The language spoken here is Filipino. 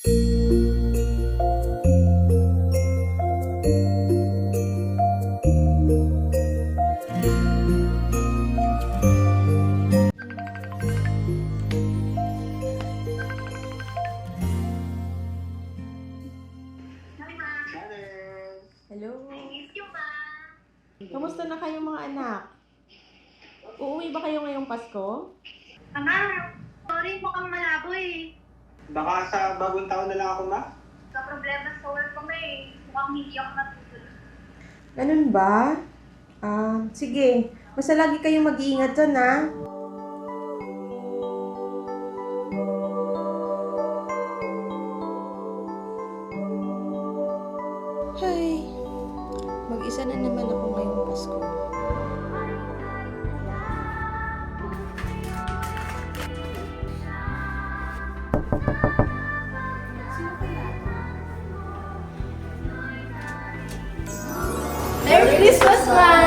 Hello. Kamusta na kayo mga anak? Uuwi ba kayo ngayong Pasko? Ama, sorry, mukhang malabo eh. Baka sa bagong taon na lang ako, ma? Sa problema sa work ko eh. Mukhang hindi ako natutulog. Ganun ba? Sige. Basta lagi kayong mag-iingat dyan, ha? Hi. Mag-isa na naman ako ngayong Pasko. Merry Christmas, Ma!